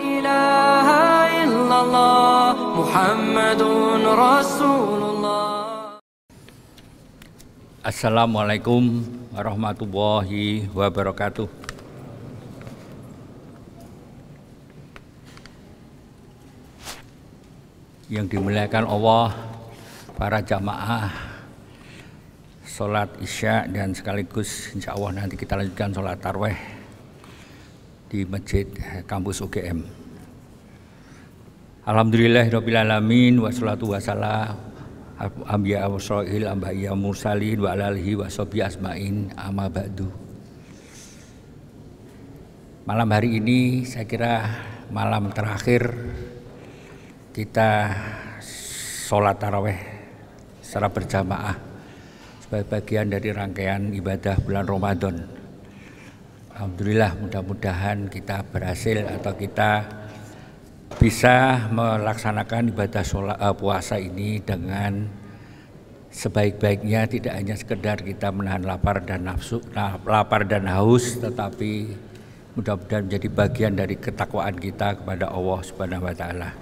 إله إلا الله محمد رسول الله. Assalamualaikum warahmatullahi wabarakatuh. Yang dimuliakan Allah, para jamaah sholat isya dan sekaligus insya Allah nanti kita lanjutkan sholat tarawih di Masjid Kampus UGM. Alhamdulillahirrabbilalamin, wassalatu wassalam ambiya awsrohil ambiya mursalin wa alihi wa sahbihi asma'in amma ba'du. Malam hari ini saya kira malam terakhir kita sholat tarawih secara berjamaah sebagai bagian dari rangkaian ibadah bulan Ramadan. Alhamdulillah, mudah-mudahan kita berhasil atau kita bisa melaksanakan ibadah puasa ini dengan sebaik-baiknya, tidak hanya sekedar kita menahan lapar dan haus, tetapi mudah-mudahan menjadi bagian dari ketakwaan kita kepada Allah Subhanahu wa taala.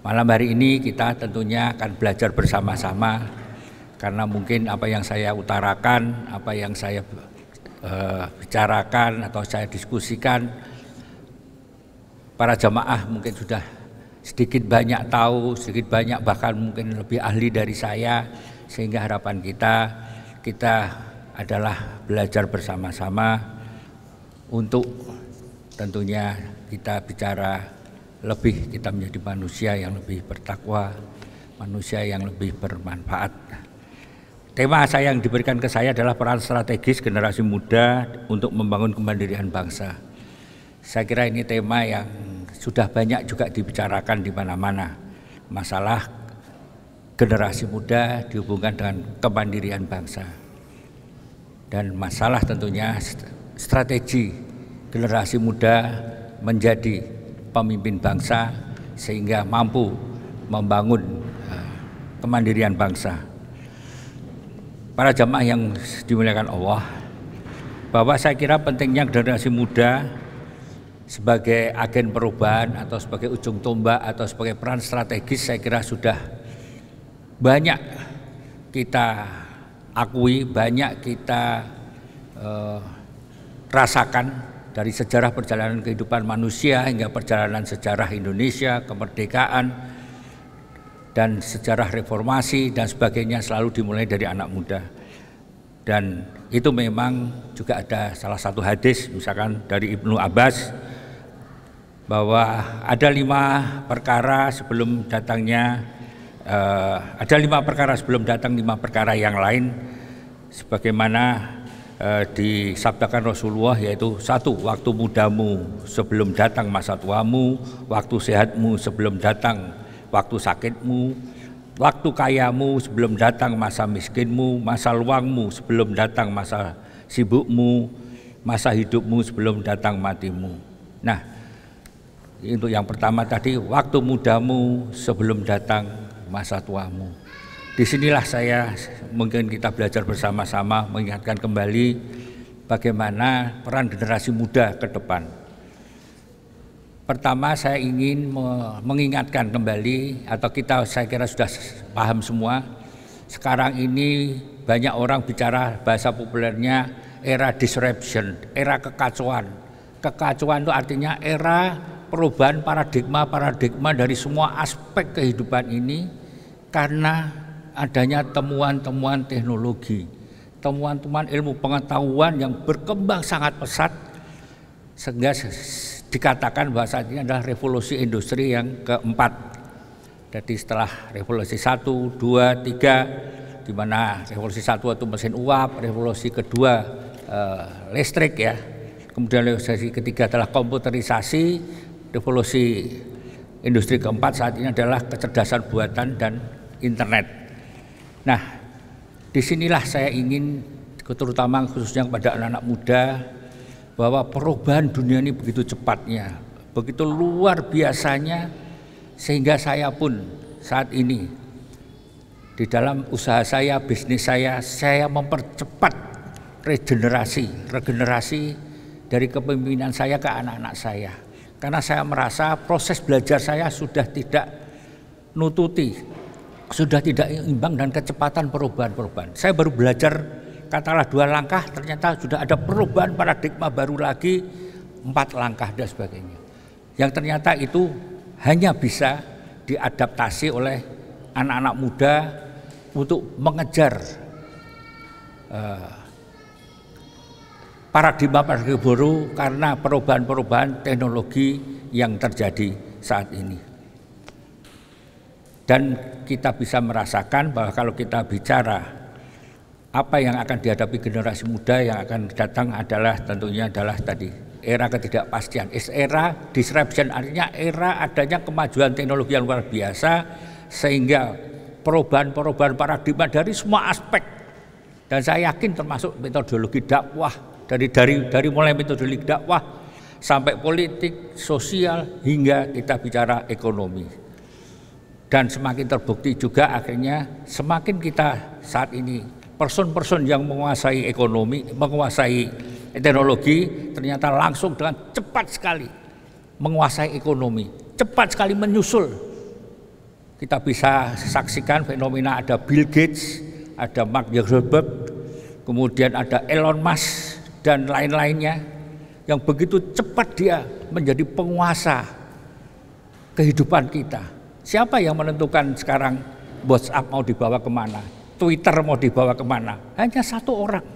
Malam hari ini kita tentunya akan belajar bersama-sama, karena mungkin apa yang saya utarakan, apa yang saya bicarakan atau saya diskusikan, para jamaah mungkin sudah sedikit banyak tahu, sedikit banyak bahkan mungkin lebih ahli dari saya, sehingga harapan kita adalah belajar bersama-sama untuk tentunya kita bicara lebih, kita menjadi manusia yang lebih bertakwa, manusia yang lebih bermanfaat. Tema saya yang diberikan ke saya adalah peran strategis generasi muda untuk membangun kemandirian bangsa. Saya kira ini tema yang sudah banyak juga dibicarakan di mana-mana. Masalah generasi muda dihubungkan dengan kemandirian bangsa. Dan masalah tentunya strategi generasi muda menjadi pemimpin bangsa sehingga mampu membangun kemandirian bangsa. Para jamaah yang dimuliakan Allah, bahwa saya kira pentingnya generasi muda sebagai agen perubahan atau sebagai ujung tombak atau sebagai peran strategis, saya kira sudah banyak kita akui, banyak kita rasakan dari sejarah perjalanan kehidupan manusia hingga perjalanan sejarah Indonesia, kemerdekaan dan sejarah reformasi dan sebagainya selalu dimulai dari anak muda. Dan itu memang juga ada salah satu hadis misalkan dari Ibnu Abbas, bahwa ada 5 perkara sebelum datangnya ada 5 perkara sebelum datang 5 perkara yang lain, sebagaimana disabdakan Rasulullah, yaitu 1, waktu mudamu sebelum datang masa tuamu, waktu sehatmu sebelum datang waktu sakitmu, waktu kayamu sebelum datang masa miskinmu, masa luangmu sebelum datang masa sibukmu, masa hidupmu sebelum datang matimu. Nah, untuk yang pertama tadi, waktu mudamu sebelum datang masa tuamu. Disinilah saya mungkin kita belajar bersama-sama mengingatkan kembali bagaimana peran generasi muda ke depan. Pertama, saya ingin mengingatkan kembali, atau kita saya kira sudah paham semua, sekarang ini banyak orang bicara bahasa populernya era disruption, era kekacauan. Kekacauan itu artinya era perubahan paradigma dari semua aspek kehidupan ini, karena adanya temuan-temuan teknologi, temuan-temuan ilmu pengetahuan yang berkembang sangat pesat, sehingga dikatakan bahwa saat ini adalah revolusi industri yang keempat. Jadi setelah revolusi 1, 2, 3, di mana revolusi 1 itu mesin uap, revolusi kedua listrik ya, kemudian revolusi ketiga adalah komputerisasi, revolusi industri keempat saat ini adalah kecerdasan buatan dan internet. Nah, disinilah saya ingin terutama khususnya kepada anak-anak muda, bahwa perubahan dunia ini begitu cepatnya, begitu luar biasanya, sehingga saya pun saat ini di dalam usaha saya, bisnis saya mempercepat regenerasi dari kepemimpinan saya ke anak-anak saya. Karena saya merasa proses belajar saya sudah tidak nututi, sudah tidak imbang dan kecepatan perubahan-perubahan. Saya baru belajar katakanlah 2 langkah, ternyata sudah ada perubahan paradigma baru lagi 4 langkah dan sebagainya. Yang ternyata itu hanya bisa diadaptasi oleh anak-anak muda untuk mengejar paradigma baru karena perubahan-perubahan teknologi yang terjadi saat ini. Dan kita bisa merasakan bahwa kalau kita bicara apa yang akan dihadapi generasi muda yang akan datang adalah tentunya adalah tadi era ketidakpastian, era disruption, artinya era adanya kemajuan teknologi yang luar biasa sehingga perubahan-perubahan paradigma dari semua aspek, dan saya yakin termasuk metodologi dakwah dari mulai metodologi dakwah sampai politik, sosial hingga kita bicara ekonomi. Dan semakin terbukti juga akhirnya semakin kita saat ini person-person yang menguasai ekonomi, menguasai teknologi ternyata langsung dengan cepat sekali menguasai ekonomi, cepat sekali menyusul. Kita bisa saksikan fenomena ada Bill Gates, ada Mark Zuckerberg, kemudian ada Elon Musk dan lain-lainnya yang begitu cepat dia menjadi penguasa kehidupan kita. Siapa yang menentukan sekarang WhatsApp mau dibawa kemana, Twitter mau dibawa kemana? Hanya satu orang.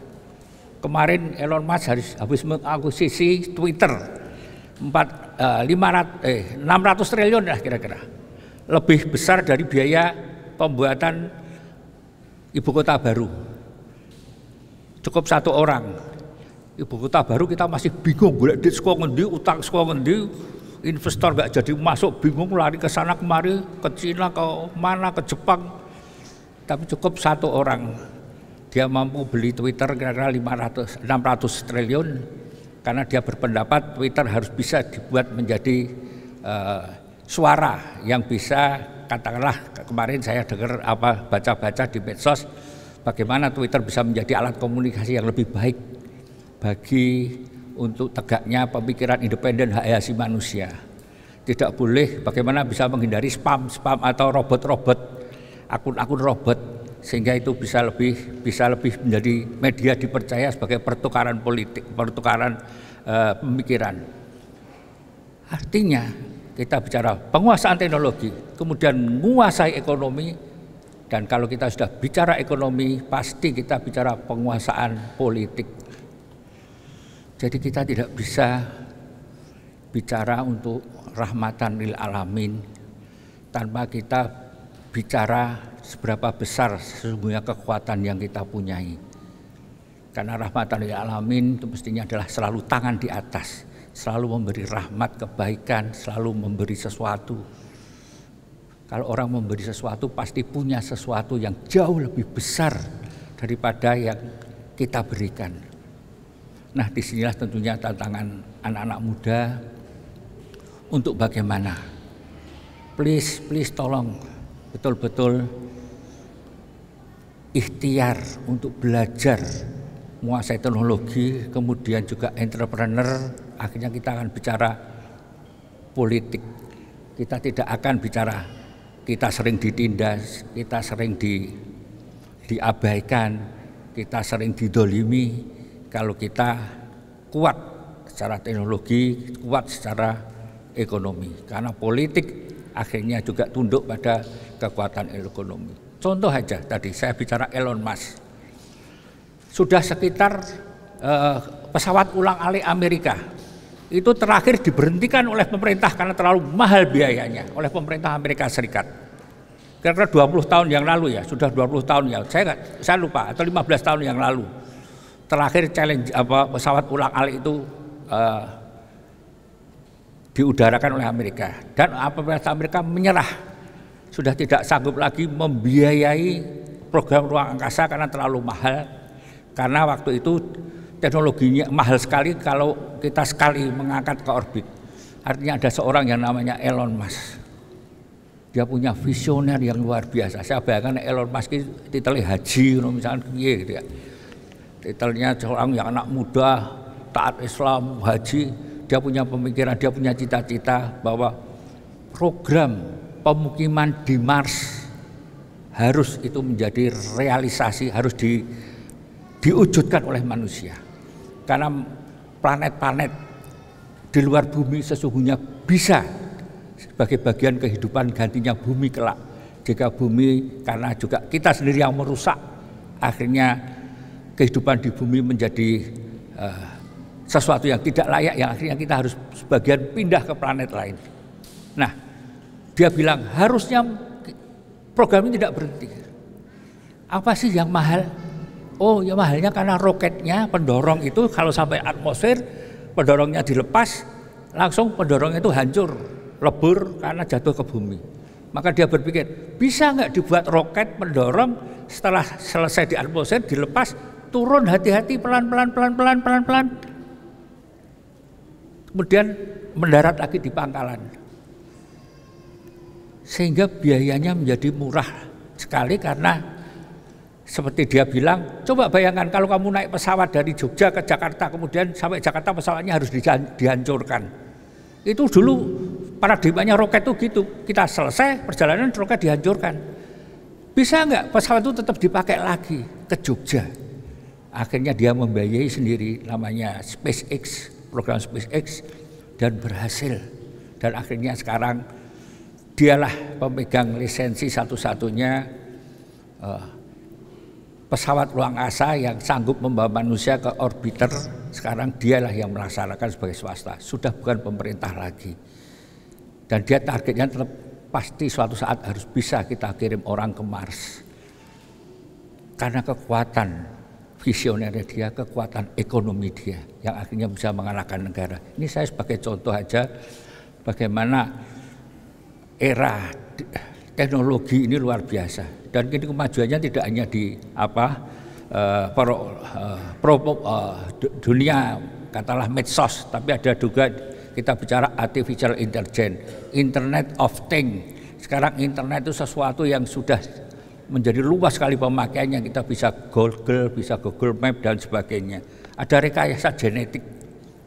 Kemarin Elon Musk habis mengakuisisi Twitter 600 triliun lah kira-kira. Lebih besar dari biaya pembuatan ibu kota baru. Cukup satu orang. Ibu kota baru kita masih bingung, golek duit saka ngendi, utang saka ngendi, investor nggak jadi masuk, bingung lari ke sana kemari, ke Cina, ke mana, ke Jepang. Tapi cukup satu orang, dia mampu beli Twitter kira-kira 600 triliun karena dia berpendapat Twitter harus bisa dibuat menjadi suara yang bisa, katakanlah kemarin saya dengar baca-baca di medsos bagaimana Twitter bisa menjadi alat komunikasi yang lebih baik bagi untuk tegaknya pemikiran independen hak asasi manusia. Tidak boleh bagaimana bisa menghindari spam atau robot-robot, akun-akun robot, sehingga itu bisa lebih menjadi media dipercaya sebagai pertukaran politik, pertukaran pemikiran. Artinya kita bicara penguasaan teknologi, kemudian menguasai ekonomi, dan kalau kita sudah bicara ekonomi pasti kita bicara penguasaan politik. Jadi kita tidak bisa bicara untuk rahmatan lil alamin tanpa kita bicara seberapa besar sesungguhnya kekuatan yang kita punyai. Karena rahmatan lil alamin itu mestinya adalah selalu tangan di atas, selalu memberi rahmat, kebaikan, selalu memberi sesuatu. Kalau orang memberi sesuatu pasti punya sesuatu yang jauh lebih besar daripada yang kita berikan. Nah, disinilah tentunya tantangan anak-anak muda untuk bagaimana. Please tolong betul-betul ikhtiar untuk belajar menguasai teknologi, kemudian juga entrepreneur. Akhirnya kita akan bicara politik. Kita tidak akan bicara kita sering ditindas, kita sering diabaikan, kita sering didolimi. Kalau kita kuat secara teknologi, kuat secara ekonomi. Karena politik akhirnya juga tunduk pada kekuatan ekonomi. Contoh aja tadi saya bicara Elon Musk. Sudah sekitar pesawat ulang-alik Amerika itu terakhir diberhentikan oleh pemerintah karena terlalu mahal biayanya oleh pemerintah Amerika Serikat. Kira-kira 20 tahun yang lalu ya, sudah 20 tahun ya. Saya lupa atau 15 tahun yang lalu. Terakhir pesawat ulang-alik itu diudarakan oleh Amerika, dan pemerintah Amerika menyerah, sudah tidak sanggup lagi membiayai program ruang angkasa karena terlalu mahal. Karena waktu itu teknologinya mahal sekali kalau kita sekali mengangkat ke orbit. Artinya ada seorang yang namanya Elon Musk. Dia punya visioner yang luar biasa. Saya bayangkan Elon Musk itu titelnya haji, misalnya gitu ya. Titelnya seorang yang anak muda, taat Islam, haji, dia punya pemikiran, dia punya cita-cita bahwa program pemukiman di Mars harus itu menjadi realisasi, harus diwujudkan oleh manusia. Karena planet-planet di luar bumi sesungguhnya bisa sebagai bagian kehidupan gantinya bumi kelak. Jika bumi, karena juga kita sendiri yang merusak, akhirnya kehidupan di bumi menjadi sesuatu yang tidak layak, yang akhirnya kita harus sebagian pindah ke planet lain. Nah, dia bilang harusnya program ini tidak berhenti. Apa sih yang mahal? Oh, ya mahalnya karena roketnya, pendorong itu kalau sampai atmosfer, pendorongnya dilepas, langsung pendorongnya itu hancur, lebur karena jatuh ke bumi. Maka dia berpikir, bisa nggak dibuat roket pendorong setelah selesai di atmosfer dilepas, turun hati-hati pelan-pelan, kemudian mendarat lagi di pangkalan. Sehingga biayanya menjadi murah sekali karena seperti dia bilang, coba bayangkan kalau kamu naik pesawat dari Jogja ke Jakarta, kemudian sampai Jakarta pesawatnya harus dihancurkan. Itu dulu paradigmanya roket itu gitu, kita selesai perjalanan roket dihancurkan. Bisa nggak pesawat itu tetap dipakai lagi ke Jogja? Akhirnya dia membiayai sendiri, namanya SpaceX, program SpaceX, dan berhasil. Dan akhirnya sekarang dialah pemegang lisensi satu-satunya pesawat ruang angkasa yang sanggup membawa manusia ke orbiter. Sekarang dialah yang melaksanakan sebagai swasta, sudah bukan pemerintah lagi. Dan dia targetnya tetap pasti suatu saat harus bisa kita kirim orang ke Mars. Karena kekuatan visionernya dia, kekuatan ekonomi dia yang akhirnya bisa mengalahkan negara. Ini saya sebagai contoh aja bagaimana era teknologi ini luar biasa. Dan ini kemajuannya tidak hanya di dunia katalah medsos, tapi ada juga kita bicara artificial intelligence, Internet of Things. Sekarang internet itu sesuatu yang sudah menjadi luas sekali pemakaiannya. Kita bisa Google Map dan sebagainya. Ada rekayasa genetik,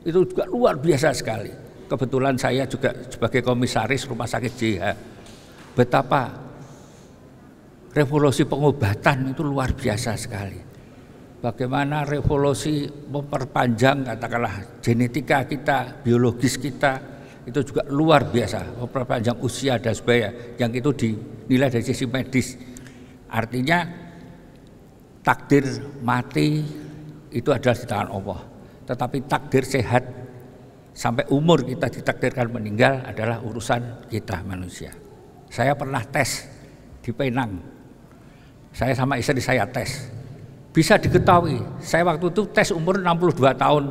itu juga luar biasa sekali. Kebetulan saya juga sebagai komisaris Rumah Sakit JH, betapa revolusi pengobatan itu luar biasa sekali. Bagaimana revolusi memperpanjang katakanlah genetika kita, biologis kita, itu juga luar biasa, memperpanjang usia dan sebagainya, yang itu dinilai dari sisi medis. Artinya takdir mati itu adalah di tangan Allah, tetapi takdir sehat sampai umur kita ditakdirkan meninggal adalah urusan kita manusia. Saya pernah tes di Penang, saya sama istri saya tes, bisa diketahui saya waktu itu tes umur 62 tahun,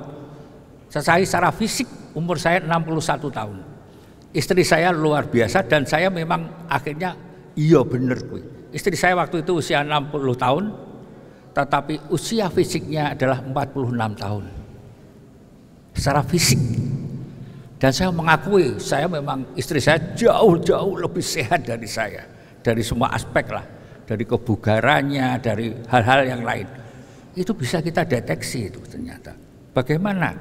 secara fisik umur saya 61 tahun. Istri saya luar biasa dan saya memang akhirnya iya bener kuwi. Istri saya waktu itu usia 60 tahun, tetapi usia fisiknya adalah 46 tahun. Secara fisik. Dan saya mengakui, saya memang istri saya jauh lebih sehat dari saya. Dari semua aspek lah. Dari kebugarannya, dari hal-hal yang lain. Itu bisa kita deteksi itu ternyata. Bagaimana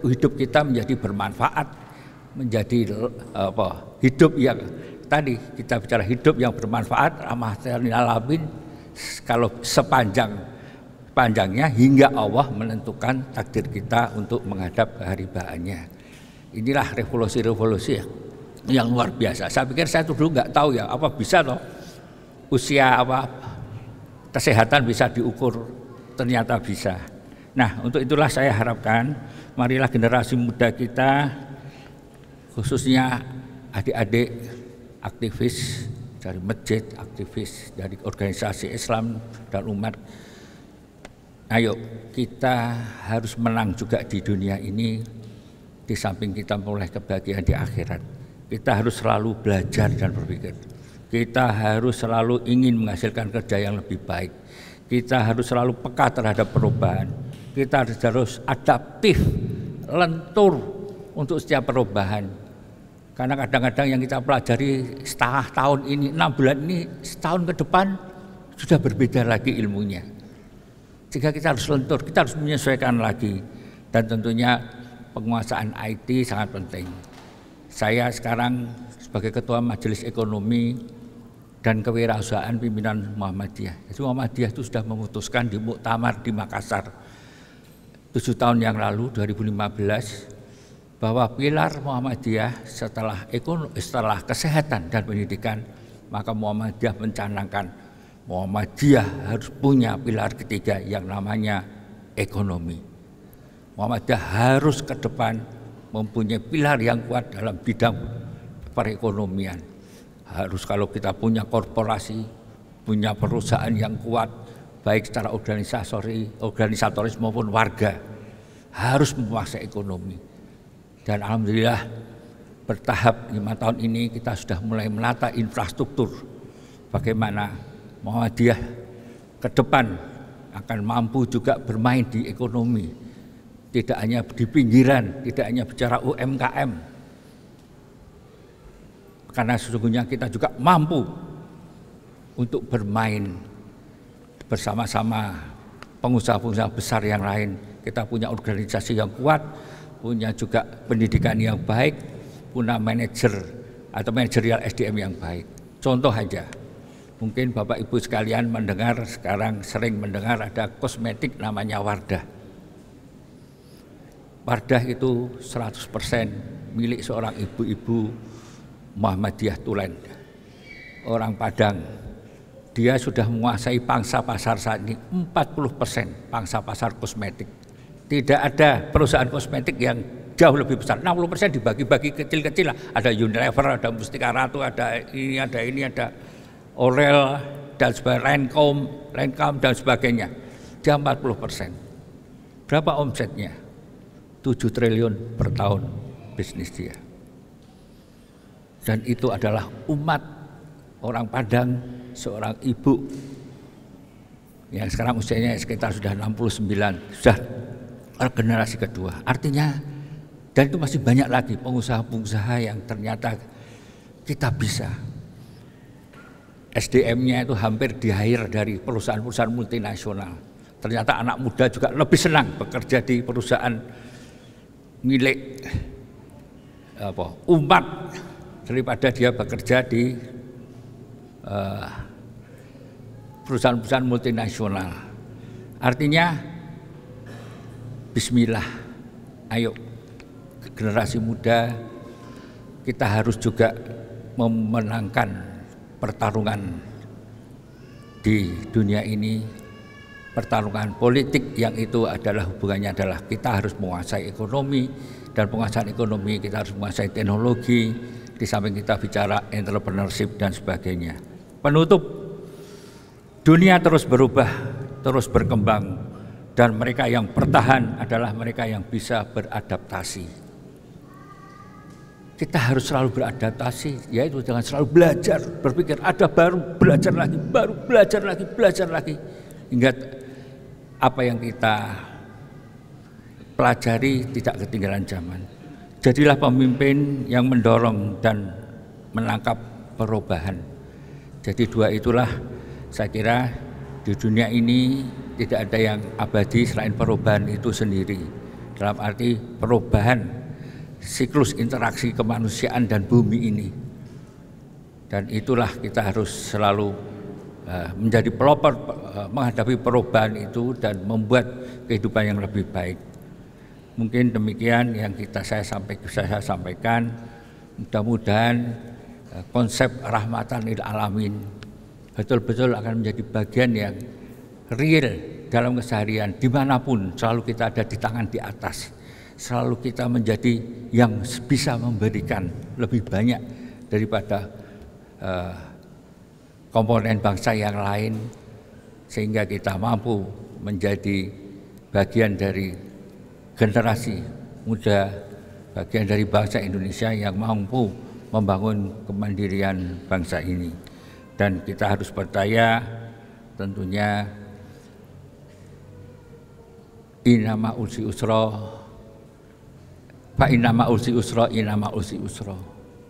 hidup kita menjadi bermanfaat, menjadi hidup yang tadi kita bicara hidup yang bermanfaat, ramah lil alamin, kalau sepanjangnya hingga Allah menentukan takdir kita untuk menghadap keharibaannya. Inilah revolusi-revolusi yang luar biasa. Saya pikir saya dulu nggak tahu ya apa bisa loh usia kesehatan bisa diukur, ternyata bisa. Nah, untuk itulah saya harapkan marilah generasi muda kita, khususnya adik-adik aktivis dari masjid, aktivis dari organisasi Islam dan umat, ayo kita harus menang juga di dunia ini. Di samping kita memperoleh kebahagiaan di akhirat, kita harus selalu belajar dan berpikir. Kita harus selalu ingin menghasilkan kerja yang lebih baik. Kita harus selalu peka terhadap perubahan. Kita harus adaptif, lentur untuk setiap perubahan. Karena kadang-kadang yang kita pelajari setengah tahun ini, 6 bulan ini, setahun ke depan sudah berbeda lagi ilmunya. Jika kita harus lentur, kita harus menyesuaikan lagi. Dan tentunya penguasaan IT sangat penting. Saya sekarang sebagai Ketua Majelis Ekonomi dan Kewirausahaan pimpinan Muhammadiyah. Jadi Muhammadiyah itu sudah memutuskan di muktamar di Makassar 7 tahun yang lalu, 2015, bahwa pilar Muhammadiyah setelah kesehatan dan pendidikan, maka Muhammadiyah mencanangkan Muhammadiyah harus punya pilar ketiga yang namanya ekonomi. Muhammadiyah harus ke depan mempunyai pilar yang kuat dalam bidang perekonomian. Harus kalau kita punya korporasi, punya perusahaan yang kuat, baik secara organisatoris maupun warga, harus menguasai ekonomi. Dan alhamdulillah bertahap 5 tahun ini kita sudah mulai menata infrastruktur. Bagaimana Muhammadiyah ke depan akan mampu juga bermain di ekonomi. Tidak hanya di pinggiran, tidak hanya bicara UMKM. Karena sesungguhnya kita juga mampu untuk bermain bersama-sama pengusaha-pengusaha besar yang lain. Kita punya organisasi yang kuat, punya juga pendidikan yang baik, punya manajer atau manajerial SDM yang baik. Contoh aja, mungkin Bapak Ibu sekalian mendengar sekarang sering mendengar ada kosmetik namanya Wardah. Wardah itu 100% milik seorang ibu-ibu Muhammadiyah Tulen, orang Padang. Dia sudah menguasai pangsa pasar saat ini 40% pangsa pasar kosmetik. Tidak ada perusahaan kosmetik yang jauh lebih besar. 60% dibagi-bagi kecil-kecil lah. Ada Unilever, ada Mustika Ratu, ada ada Orel dan sebagainya, Lancome dan sebagainya. Dia 40%. Berapa omsetnya? 7 triliun per tahun bisnis dia. Dan itu adalah umat orang Padang, seorang ibu yang sekarang usianya sekitar sudah 69, sudah generasi kedua. Artinya, dan itu masih banyak lagi pengusaha-pengusaha yang ternyata kita bisa. SDM-nya itu hampir di-hire dari perusahaan-perusahaan multinasional. Ternyata anak muda juga lebih senang bekerja di perusahaan milik umat daripada dia bekerja di perusahaan-perusahaan multinasional. Artinya, bismillah, ayo generasi muda, kita harus juga memenangkan pertarungan di dunia ini, pertarungan politik yang itu adalah hubungannya adalah kita harus menguasai ekonomi, dan penguasaan ekonomi kita harus menguasai teknologi. Di samping kita bicara entrepreneurship dan sebagainya. Penutup, dunia terus berubah, terus berkembang, dan mereka yang bertahan adalah mereka yang bisa beradaptasi. Kita harus selalu beradaptasi, yaitu jangan selalu belajar, berpikir ada baru, belajar lagi, baru belajar lagi, hingga apa yang kita pelajari tidak ketinggalan zaman. Jadilah pemimpin yang mendorong dan menangkap perubahan. Jadi dua itulah saya kira di dunia ini tidak ada yang abadi selain perubahan itu sendiri. Dalam arti perubahan siklus interaksi kemanusiaan dan bumi ini. Dan itulah kita harus selalu menjadi pelopor menghadapi perubahan itu dan membuat kehidupan yang lebih baik. Mungkin demikian yang saya sampaikan. Mudah-mudahan konsep rahmatan lil alamin betul-betul akan menjadi bagian yang real dalam keseharian. Dimanapun selalu kita ada di tangan di atas. Selalu kita menjadi yang bisa memberikan lebih banyak daripada komponen bangsa yang lain, sehingga kita mampu menjadi bagian dari generasi muda, bagian dari bangsa Indonesia yang mampu membangun kemandirian bangsa ini. Dan kita harus percaya tentunya inama ulsi usra, fa inama ulsi usra, inama ulsi usra.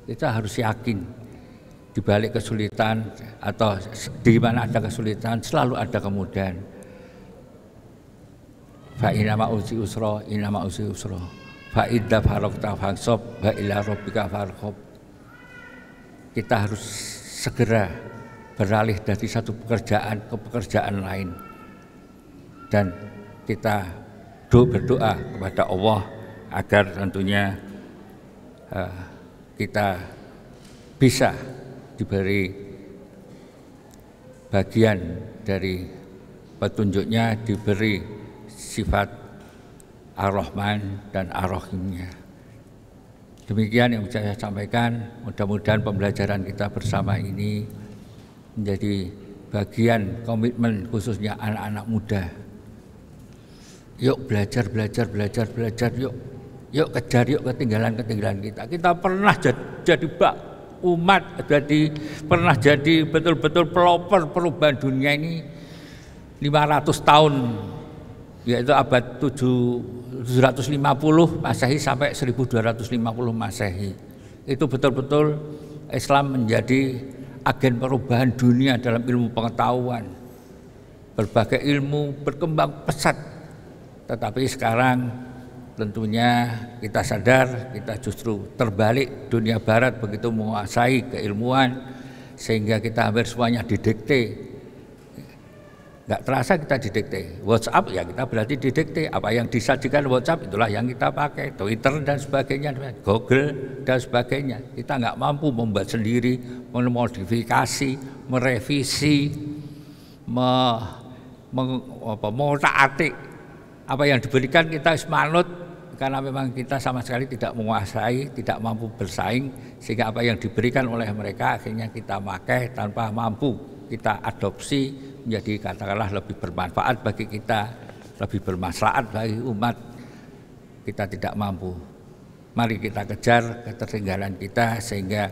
Kita harus yakin di balik kesulitan atau di mana ada kesulitan selalu ada kemudahan. Fa inama ulsi usra, inama ulsi usra. fa idza faragta fansab wa ila rabbika farghab. Kita harus segera beralih dari satu pekerjaan ke pekerjaan lain, dan kita berdoa kepada Allah agar tentunya kita bisa diberi bagian dari petunjuknya, diberi sifat Ar-Rahman dan Ar-Rahimnya. Demikian yang saya sampaikan. Mudah-mudahan pembelajaran kita bersama ini menjadi bagian komitmen khususnya anak-anak muda. Yuk belajar, yuk kejar, yuk ketinggalan kita. Kita pernah jadi umat, pernah jadi betul-betul pelopor perubahan dunia ini 500 tahun, yaitu abad 750 Masehi sampai 1250 Masehi. Itu betul-betul Islam menjadi agen perubahan dunia dalam ilmu pengetahuan. Berbagai ilmu berkembang pesat. Tetapi sekarang tentunya kita sadar kita justru terbalik, dunia barat begitu menguasai keilmuan sehingga kita hampir semuanya didikte. Nggak terasa kita didikte. WhatsApp ya kita berarti didikte. Apa yang disajikan WhatsApp itulah yang kita pakai. Twitter dan sebagainya, Google dan sebagainya. Kita nggak mampu membuat sendiri, memodifikasi, merevisi, mengotak-atik apa yang diberikan. Kita manut karena memang kita sama sekali tidak menguasai, tidak mampu bersaing, sehingga apa yang diberikan oleh mereka akhirnya kita pakai tanpa mampu kita adopsi menjadi katakanlah lebih bermanfaat bagi kita, lebih bermaslahat bagi umat. Kita tidak mampu. Mari kita kejar ketertinggalan kita sehingga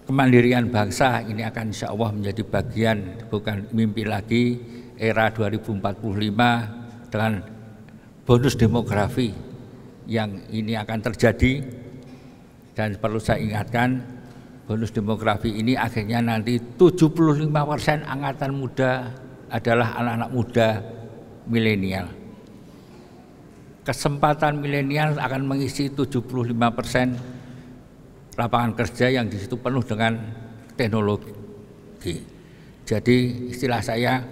kemandirian bangsa ini akan insya Allah menjadi bagian, bukan mimpi lagi. Era 2045 dengan bonus demografi yang ini akan terjadi, dan perlu saya ingatkan, bonus demografi ini akhirnya nanti 75% angkatan muda adalah anak-anak muda milenial. Kesempatan milenial akan mengisi 75% lapangan kerja yang di situ penuh dengan teknologi. Jadi istilah saya,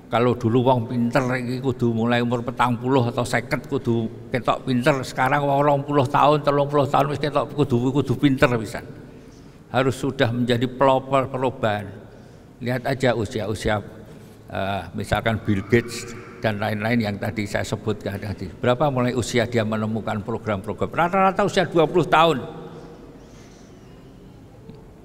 kalau dulu wong pinter iki kudu mulai umur 40 atau 50 kudu ketok pinter, sekarang wong 20 tahun, 30 tahun wis ketok kudu pinter pisan. Harus sudah menjadi pelopor perubahan. Lihat aja usia-usia misalkan Bill Gates dan lain-lain yang tadi saya sebutkan tadi. Berapa mulai usia dia menemukan program-program? Rata-rata usia 20 tahun.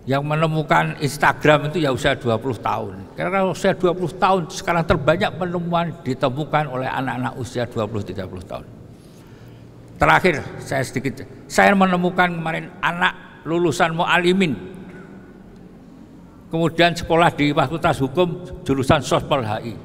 Yang menemukan Instagram itu ya usia 20 tahun. Karena usia 20 tahun sekarang terbanyak penemuan ditemukan oleh anak-anak usia 20-30 tahun. Terakhir saya menemukan kemarin anak lulusan Mu'alimin, kemudian sekolah di Fakultas Hukum jurusan Sospol HI.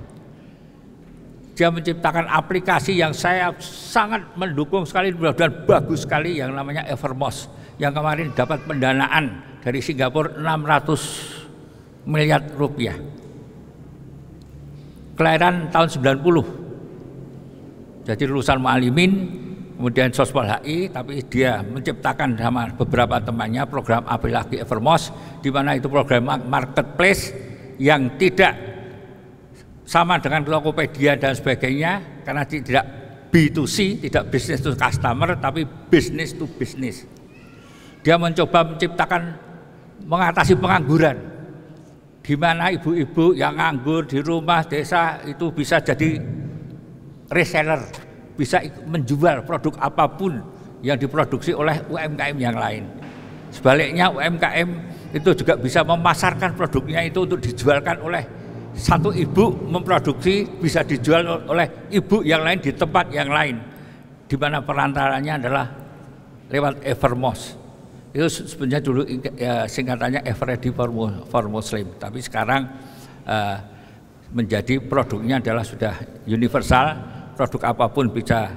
Dia menciptakan aplikasi yang saya sangat mendukung sekali dan bagus sekali yang namanya Evermost, yang kemarin dapat pendanaan dari Singapura 600 miliar rupiah. Kelahiran tahun 90. Jadi lulusan Mu'alimin, kemudian Sospol HI, tapi dia menciptakan sama beberapa temannya program aplikasi Evermost, di mana itu program marketplace yang tidak sama dengan Tokopedia dan sebagainya, karena tidak B2C, tidak business to customer, tapi business to business. Dia mencoba menciptakan, mengatasi pengangguran, di mana ibu-ibu yang nganggur di rumah desa itu bisa jadi reseller, bisa menjual produk apapun yang diproduksi oleh UMKM yang lain. Sebaliknya UMKM itu juga bisa memasarkan produknya itu untuk dijualkan oleh satu ibu, memproduksi bisa dijual oleh ibu yang lain di tempat yang lain, di mana perantaranya adalah lewat Evermost. Itu sebenarnya dulu ya, singkatannya Ever Ready for Muslim, tapi sekarang menjadi produknya adalah sudah universal. Produk apapun bisa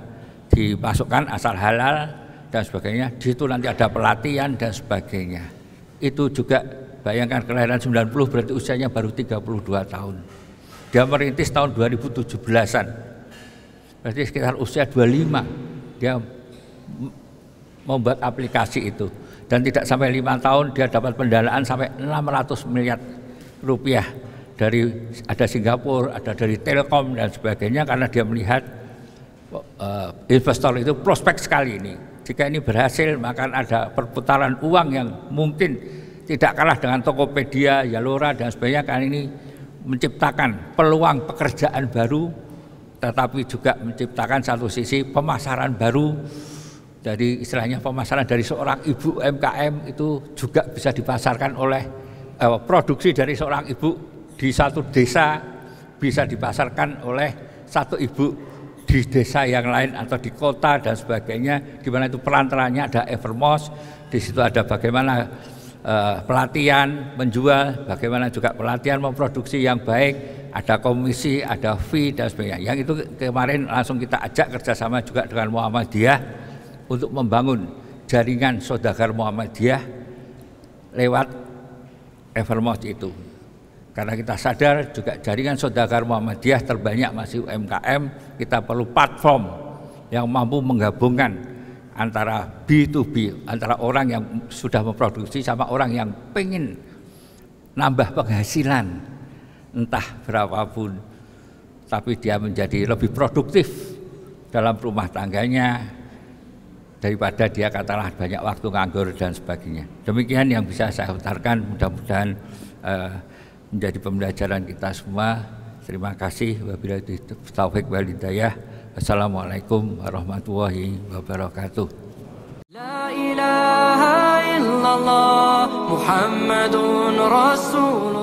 dimasukkan asal halal dan sebagainya. Di situ nanti ada pelatihan dan sebagainya. Itu juga bayangkan kelahiran 90 berarti usianya baru 32 tahun. Dia merintis tahun 2017-an. Berarti sekitar usia 25. Dia membuat aplikasi itu, dan tidak sampai 5 tahun dia dapat pendanaan sampai 600 miliar rupiah dari ada Singapura, ada dari Telkom dan sebagainya, karena dia melihat investor itu prospek sekali ini. Jika ini berhasil, maka ada perputaran uang yang mungkin tidak kalah dengan Tokopedia, Zalora dan sebagainya, karena ini menciptakan peluang pekerjaan baru, tetapi juga menciptakan satu sisi pemasaran baru. Jadi istilahnya pemasaran dari seorang ibu UMKM itu juga bisa dipasarkan oleh produksi dari seorang ibu di satu desa bisa dipasarkan oleh satu ibu di desa yang lain atau di kota dan sebagainya, di mana itu perantaranya ada Evermos, di situ ada bagaimana pelatihan menjual, bagaimana juga pelatihan memproduksi yang baik, ada komisi, ada fee dan sebagainya. Yang itu kemarin langsung kita ajak kerjasama juga dengan Muhammadiyah untuk membangun jaringan saudagar Muhammadiyah lewat Evermos itu. Karena kita sadar juga jaringan saudagar Muhammadiyah terbanyak masih UMKM, kita perlu platform yang mampu menggabungkan antara B2B, antara orang yang sudah memproduksi sama orang yang pengen nambah penghasilan entah berapapun, tapi dia menjadi lebih produktif dalam rumah tangganya daripada dia katakanlah banyak waktu nganggur dan sebagainya. Demikian yang bisa saya utarakan, mudah-mudahan menjadi pembelajaran kita semua. Terima kasih. Wabillahi taufiq wal hidayah. Assalamualaikum warahmatullahi wabarakatuh. La ilaha illallah Muhammadun Rasulullah.